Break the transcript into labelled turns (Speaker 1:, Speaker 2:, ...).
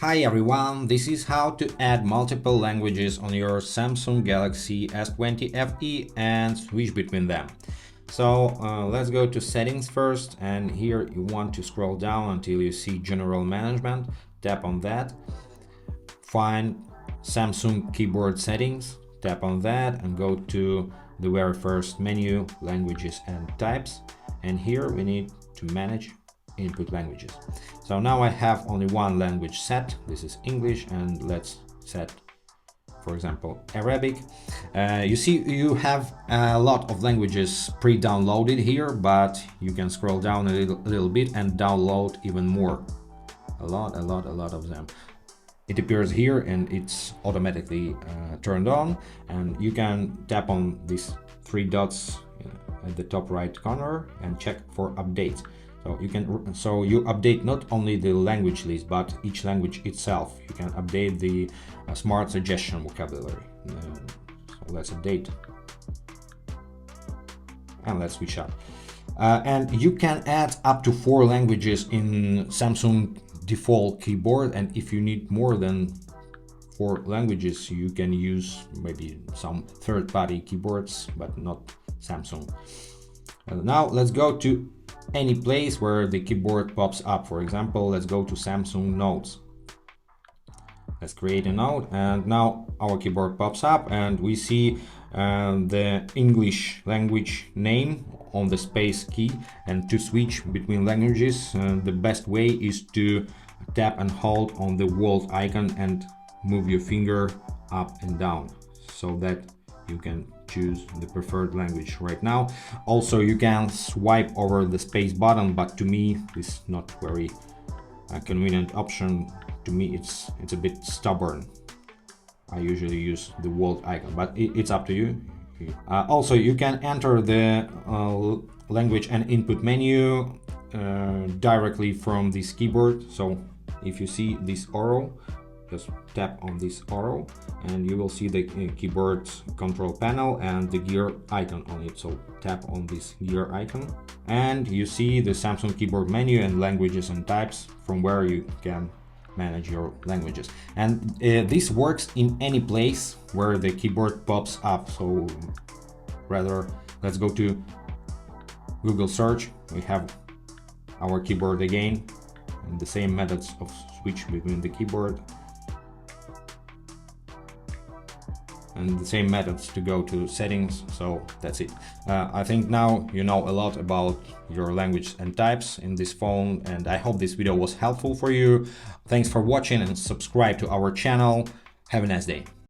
Speaker 1: Hi everyone, this is how to add multiple languages on your Samsung Galaxy S20 FE and switch between them. So let's go to settings first, and here you want to scroll down until you see general management. Tap on that, find Samsung keyboard settings, tap on that and go to the very first menu, languages and types, and here we need to manage input languages. So now I have only one language set, this is English, and let's set, for example, Arabic. You see you have a lot of languages pre-downloaded here, but you can scroll down a little bit and download even more. A lot of them. It appears here and it's automatically turned on, and you can tap on these three dots at the top right corner and check for updates. So you update not only the language list but each language itself. You can update the smart suggestion vocabulary. So let's update and let's switch up. And you can add up to 4 languages in Samsung default keyboard, and if you need more than 4 languages you can use maybe some third-party keyboards, but not Samsung. Now let's go to any place where the keyboard pops up. For example, let's go to Samsung Notes. Let's create a note, and now our keyboard pops up and we see the English language name on the space key. And to switch between languages, the best way is to tap and hold on the world icon and move your finger up and down so that you can choose the preferred language right now. Also, you can swipe over the space button, but to me this is not very convenient option. To me it's a bit stubborn. I usually use the world icon, but it's up to you. Also, you can enter the language and input menu directly from this keyboard. So if you see this arrow, just tap on this arrow and you will see the keyboard control panel and the gear icon on it. So tap on this gear icon and you see the Samsung keyboard menu and languages and types, from where you can manage your languages. And this works in any place where the keyboard pops up. So rather, let's go to Google search. We have our keyboard again, and the same methods of switch between the keyboard, and the same methods to go to settings. So that's it. I think now you know a lot about your language and types in this phone, and I hope this video was helpful for you. Thanks for watching and subscribe to our channel. Have a nice day.